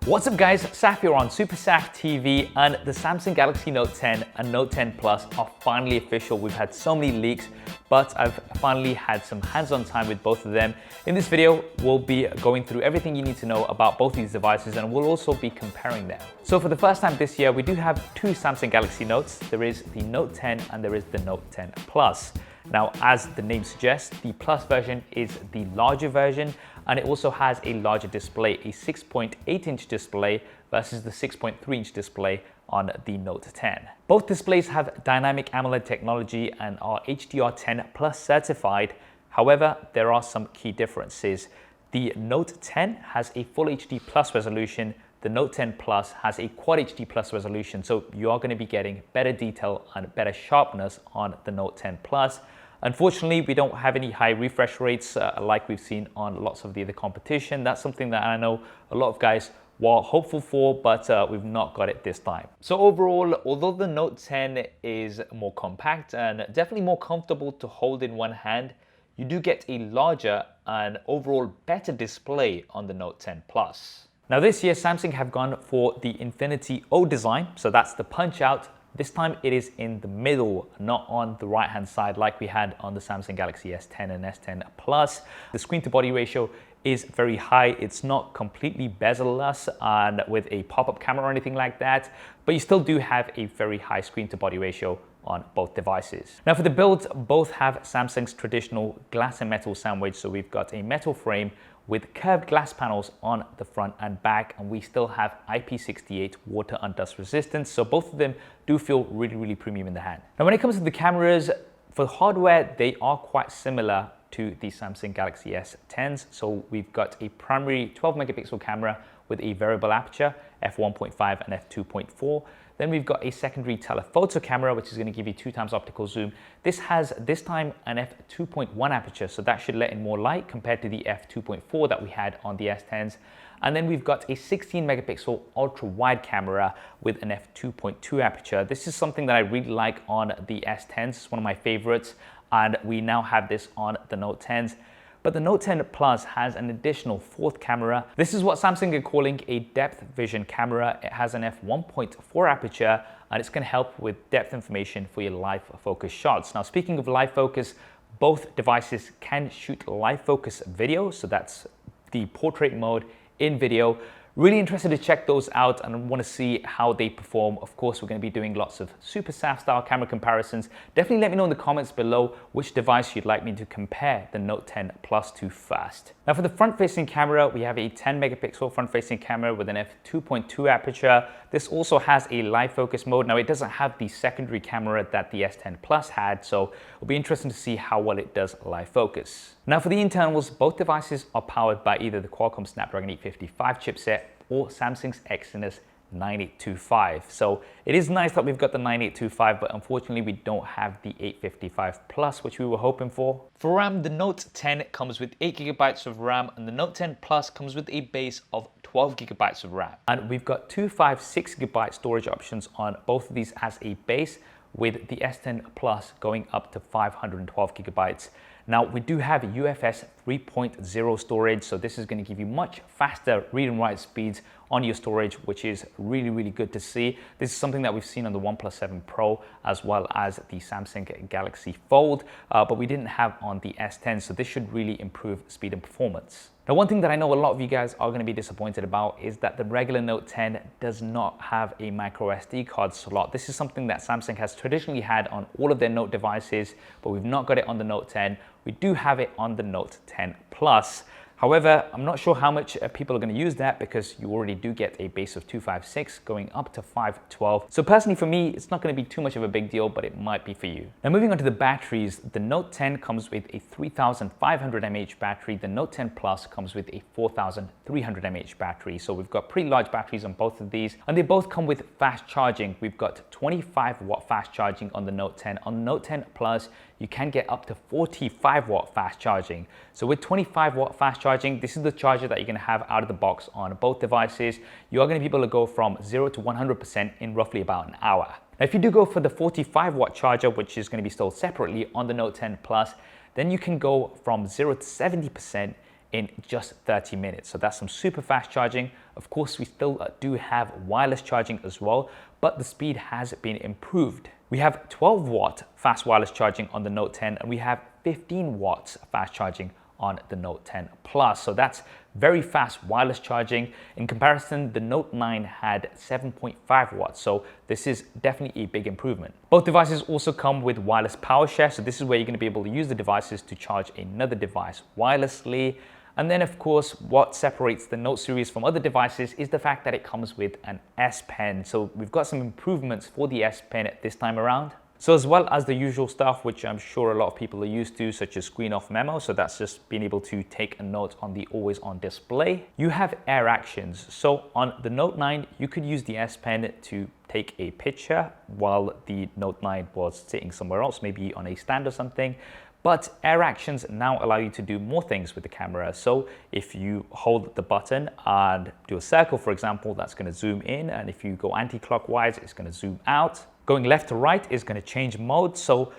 What's up guys, Saf here on SuperSaf TV, and the Samsung Galaxy Note 10 and Note 10 Plus are finally official. We've had so many leaks, but I've finally had some hands-on time with both of them. In this video, we'll be going through everything you need to know about both these devices, and we'll also be comparing them. So for the first time this year, we do have two Samsung Galaxy Notes. There is the Note 10 and there is the Note 10 Plus. Now, as the name suggests, the Plus version is the larger version, and it also has a larger display, a 6.8-inch display versus the 6.3-inch display on the Note 10. Both displays have dynamic AMOLED technology and are HDR10 Plus certified. However, there are some key differences. The Note 10 has a Full HD Plus resolution. The Note 10 Plus has a Quad HD Plus resolution, so you are going to be getting better detail and better sharpness on the Note 10 Plus. Unfortunately, we don't have any high refresh rates like we've seen on lots of the other competition. That's something that I know a lot of guys were hopeful for, but we've not got it this time. So overall, although the Note 10 is more compact and definitely more comfortable to hold in one hand, you do get a larger and overall better display on the Note 10 Plus. Now this year, Samsung have gone for the Infinity O design, so that's the punch out. This time it is in the middle, not on the right hand side like we had on the Samsung Galaxy S10 and S10 Plus. The screen to body ratio is very high. It's not completely bezel-less and with a pop-up camera or anything like that, but you still do have a very high screen to body ratio on both devices. Now for the builds, both have Samsung's traditional glass and metal sandwich. So we've got a metal frame with curved glass panels on the front and back, and we still have IP68 Water Dust Resistance. So both of them do feel really premium in the hand. Now when it comes to the cameras, for hardware, they are quite similar to the Samsung Galaxy S10s. So we've got a primary 12 megapixel camera with a variable aperture, f1.5 and f2.4. Then we've got a secondary telephoto camera, which is going to give you 2x optical zoom. This has this time an f2.1 aperture, so that should let in more light compared to the f2.4 that we had on the S10s. And then we've got a 16 megapixel ultra wide camera with an f2.2 aperture. This is something that I really like on the S10s. It's one of my favorites, and we now have this on the Note 10s. But the Note 10 Plus has an additional fourth camera. This is what Samsung are calling a depth vision camera. It has an f1.4 aperture, and it's going to help with depth information for your live focus shots. Now, speaking of live focus, both devices can shoot live focus video. So that's the portrait mode in video. Really interested to check those out and want to see how they perform. Of course, we're going to be doing lots of SuperSaf style camera comparisons. Definitely let me know in the comments below which device you'd like me to compare the Note 10 Plus to first. Now for the front-facing camera, we have a 10 megapixel front-facing camera with an f2.2 aperture. This also has a live focus mode. Now it doesn't have the secondary camera that the S10 Plus had, so it'll be interesting to see how well it does live focus. Now for the internals, both devices are powered by either the Qualcomm Snapdragon 855 chipset or Samsung's Exynos 9825. So it is nice that we've got the 9825, but unfortunately we don't have the 855 Plus, which we were hoping for. For RAM, the Note 10 comes with 8 GB of RAM, and the Note 10 Plus comes with a base of 12 GB of RAM. And we've got two 5/6 GB storage options on both of these as a base, with the S10 Plus going up to 512 GB. Now we do have UFS 3.0 storage, so this is going to give you much faster read and write speeds on your storage, which is really good to see. This is something that we've seen on the OnePlus 7 Pro as well as the Samsung Galaxy Fold, but we didn't have on the S10, so this should really improve speed and performance. Now, one thing that I know a lot of you guys are going to be disappointed about is that the regular Note 10 does not have a microSD card slot. This is something that Samsung has traditionally had on all of their Note devices, but we've not got it on the Note 10. We do have it on the Note 10 Plus. However, I'm not sure how much people are going to use that because you already do get a base of 256 going up to 512. So personally for me, it's not going to be too much of a big deal, but it might be for you. Now moving on to the batteries, the Note 10 comes with a 3500 mAh battery. The Note 10 Plus comes with a 4300 mAh battery. So we've got pretty large batteries on both of these, and they both come with fast charging. We've got 25-watt fast charging on the Note 10. On the Note 10 Plus, you can get up to 45-watt fast charging. So with 25-watt fast charging, this is the charger that you're going to have out of the box on both devices. You are going to be able to go from 0 to 100% in roughly about an hour. Now, if you do go for the 45-watt charger, which is going to be sold separately on the Note 10 Plus, then you can go from 0 to 70% in just 30 minutes. So that's some super fast charging. Of course, we still do have wireless charging as well, but the speed has been improved. We have 12 watt fast wireless charging on the Note 10, and we have 15 watts fast charging on the Note 10 Plus. So that's very fast wireless charging. In comparison, the Note 9 had 7.5 watts. So this is definitely a big improvement. Both devices also come with wireless PowerShare. So this is where you're going to be able to use the devices to charge another device wirelessly. And then of course, what separates the Note series from other devices is the fact that it comes with an S Pen. So we've got some improvements for the S Pen this time around. So as well as the usual stuff, which I'm sure a lot of people are used to, such as screen off memo. So that's just being able to take a note on the always on display. You have AirActions. So on the Note 9, you could use the S Pen to take a picture while the Note 9 was sitting somewhere else, maybe on a stand or something. But AirActions now allow you to do more things with the camera. So if you hold the button and do a circle, for example, that's going to zoom in. And if you go anti-clockwise, it's going to zoom out. Going left to right is going to change mode. So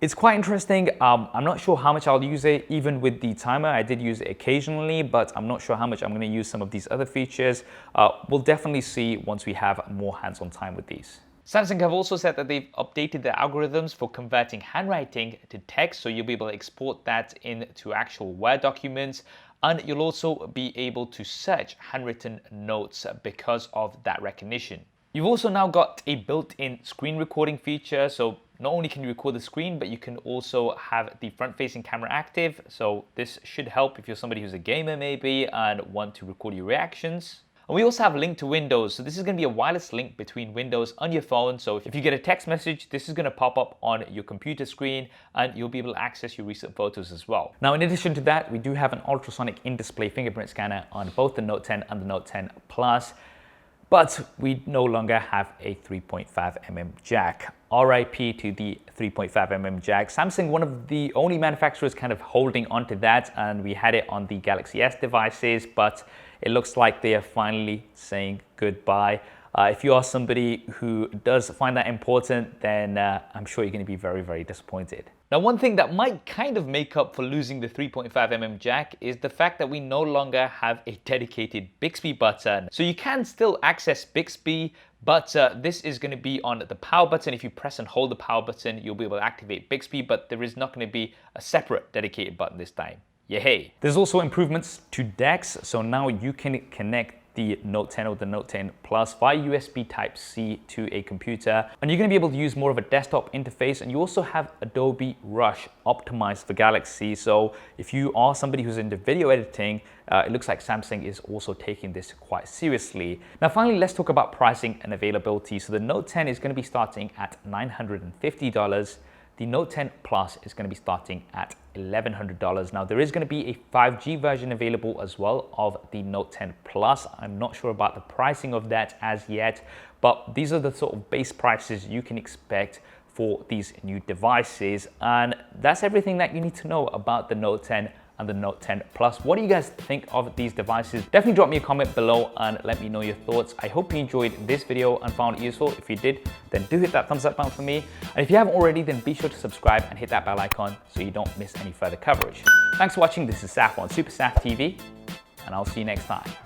it's quite interesting. I'm not sure how much I'll use it, even with the timer. I did use it occasionally, but I'm not sure how much I'm going to use some of these other features. We'll definitely see once we have more hands-on time with these. Samsung have also said that they've updated their algorithms for converting handwriting to text, so you'll be able to export that into actual Word documents, and you'll also be able to search handwritten notes because of that recognition. You've also now got a built-in screen recording feature, so not only can you record the screen, but you can also have the front-facing camera active, so this should help if you're somebody who's a gamer maybe and want to record your reactions. And we also have link to Windows. So this is going to be a wireless link between Windows and your phone. So if you get a text message, this is going to pop up on your computer screen and you'll be able to access your recent photos as well. Now, in addition to that, we do have an ultrasonic in-display fingerprint scanner on both the Note 10 and the Note 10 Plus. But we no longer have a 3.5mm jack. RIP to the 3.5mm jack. Samsung, one of the only manufacturers kind of holding on to that, and we had it on the Galaxy S devices, but it looks like they are finally saying goodbye. If you are somebody who does find that important, then I'm sure you're going to be very, very disappointed. Now, one thing that might kind of make up for losing the 3.5mm jack is the fact that we no longer have a dedicated Bixby button. So you can still access Bixby, but this is going to be on the power button. If you press and hold the power button, you'll be able to activate Bixby, but there is not going to be a separate dedicated button this time. Yay! There's also improvements to DeX, so now you can connect the Note 10 or the Note 10 Plus via USB Type-C to a computer, and you're going to be able to use more of a desktop interface. And you also have Adobe Rush optimized for Galaxy, so if you are somebody who's into video editing, it looks like Samsung is also taking this quite seriously. Now finally, let's talk about pricing and availability. So the Note 10 is going to be starting at $950. The Note 10 Plus is going to be starting at $1,100. Now there is going to be a 5G version available as well of the Note 10 Plus. I'm not sure about the pricing of that as yet, but these are the sort of base prices you can expect for these new devices. And that's everything that you need to know about the Note 10 and the Note 10 Plus. What do you guys think of these devices? Definitely drop me a comment below and let me know your thoughts. I hope you enjoyed this video and found it useful. If you did, then do hit that thumbs up button for me. And if you haven't already, then be sure to subscribe and hit that bell icon so you don't miss any further coverage. Thanks for watching. This is Saf on SuperSaf TV, and I'll see you next time.